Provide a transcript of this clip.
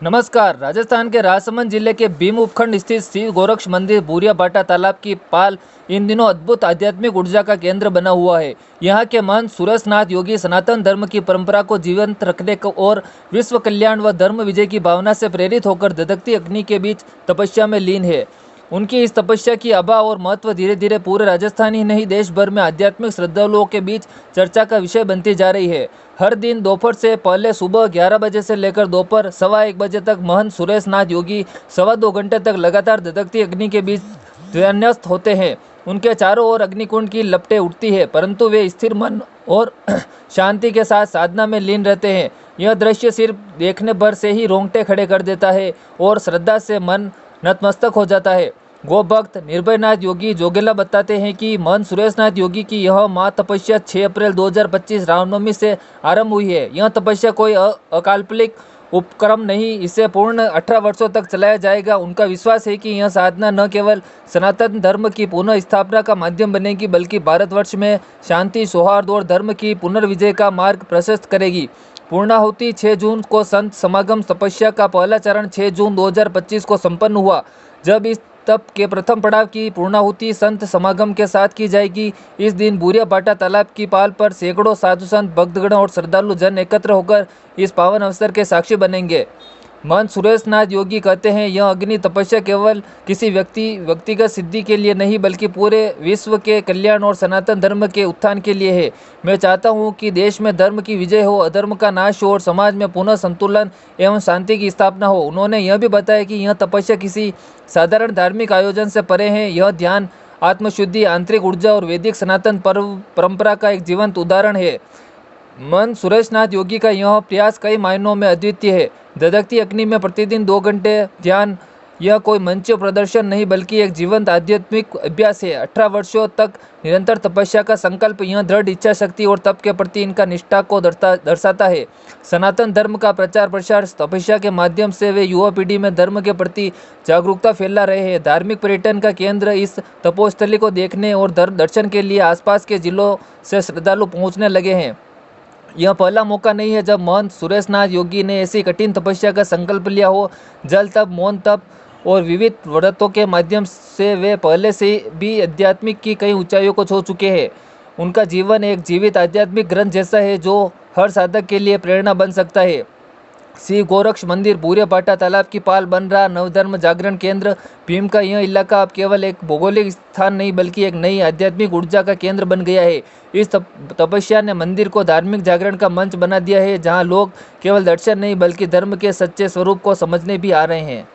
नमस्कार। राजस्थान के राजसमंद जिले के भीम उपखंड स्थित शिव गोरक्ष मंदिर बूरिया भाटा तालाब की पाल इन दिनों अद्भुत आध्यात्मिक ऊर्जा का केंद्र बना हुआ है। यहाँ के महंत सुरेशनाथ योगी सनातन धर्म की परंपरा को जीवंत रखने को और विश्व कल्याण व धर्म विजय की भावना से प्रेरित होकर धधकती अग्नि के बीच तपस्या में लीन है। उनकी इस तपस्या की आभा और महत्व धीरे धीरे पूरे राजस्थान ही नहीं देश भर में आध्यात्मिक श्रद्धालुओं के बीच चर्चा का विषय बनती जा रही है। हर दिन दोपहर से पहले सुबह 11 बजे से लेकर दोपहर 1:15 बजे तक महंत सुरेशनाथ योगी 2.25 घंटे तक लगातार धधकती अग्नि के बीच ध्यानस्थ होते हैं। उनके चारों ओर अग्निकुंड की लपटें उठती है, परंतु वे स्थिर मन और शांति के साथ साधना में लीन रहते हैं। यह दृश्य सिर्फ देखने भर से ही रोंगटे खड़े कर देता है और श्रद्धा से मन नतमस्तक हो जाता है। गो भक्त निर्भयनाथ योगी जोगेला बताते हैं कि महंत सुरेशनाथ योगी की यह महातपस्या 6 अप्रैल 2025 रामनवमी से आरंभ हुई है। यह तपस्या कोई अकाल्पनिक उपक्रम नहीं, इसे पूर्ण 18 वर्षों तक चलाया जाएगा। उनका विश्वास है कि यह साधना न केवल सनातन धर्म की पुनः स्थापना का माध्यम बनेगी, बल्कि भारतवर्ष में शांति, सौहार्द और धर्म की पुनर्विजय का मार्ग प्रशस्त करेगी। पूर्णाहुति 6 जून को संत समागम तपस्या का पहला चरण 6 जून 2025 को संपन्न हुआ। जब इस तप के प्रथम पड़ाव की पूर्णाहुति संत समागम के साथ की जाएगी। इस दिन बूरिया भाटा तालाब की पाल पर सैकड़ों साधु संत, भक्तगण और श्रद्धालु जन एकत्र होकर इस पावन अवसर के साक्षी बनेंगे। महंत सुरेशनाथ योगी कहते हैं, यह अग्नि तपस्या केवल किसी व्यक्तिगत सिद्धि के लिए नहीं, बल्कि पूरे विश्व के कल्याण और सनातन धर्म के उत्थान के लिए है। मैं चाहता हूं कि देश में धर्म की विजय हो, अधर्म का नाश हो और समाज में पुनः संतुलन एवं शांति की स्थापना हो। उन्होंने यह भी बताया कि यह तपस्या किसी साधारण धार्मिक आयोजन से परे है। यह ध्यान, आत्मशुद्धि, आंतरिक ऊर्जा और वैदिक सनातन परंपरा का एक जीवंत उदाहरण है। महंत सुरेशनाथ योगी का यह प्रयास कई मायनों में अद्वितीय है। धधकती अग्नि में प्रतिदिन 2 घंटे ध्यान, यह कोई मंच प्रदर्शन नहीं, बल्कि एक जीवंत आध्यात्मिक अभ्यास है। 18 वर्षों तक निरंतर तपस्या का संकल्प, यह दृढ़ इच्छा शक्ति और तप के प्रति इनका निष्ठा को दर्शाता है। सनातन धर्म का प्रचार प्रसार तपस्या के माध्यम से वे युवा पीढ़ी में धर्म के प्रति जागरूकता फैला रहे हैं। धार्मिक पर्यटन का केंद्र इस तपोस्थली को देखने और दर्शन के लिए आसपास के जिलों से श्रद्धालु पहुँचने लगे हैं। यह पहला मौका नहीं है जब महंत सुरेशनाथ योगी ने ऐसी कठिन तपस्या का संकल्प लिया हो। जल तप, मौन तप और विविध व्रतों के माध्यम से वे पहले से भी आध्यात्मिक की कई ऊंचाइयों को छू चुके हैं। उनका जीवन एक जीवित आध्यात्मिक ग्रंथ जैसा है, जो हर साधक के लिए प्रेरणा बन सकता है। शिव गोरक्ष मंदिर बूरिया भाटा तालाब की पाल बन रहा नवधर्म जागरण केंद्र भीम का यह इलाका अब केवल एक भौगोलिक स्थान नहीं, बल्कि एक नई आध्यात्मिक ऊर्जा का केंद्र बन गया है। इस तपस्या ने मंदिर को धार्मिक जागरण का मंच बना दिया है, जहां लोग केवल दर्शन नहीं, बल्कि धर्म के सच्चे स्वरूप को समझने भी आ रहे हैं।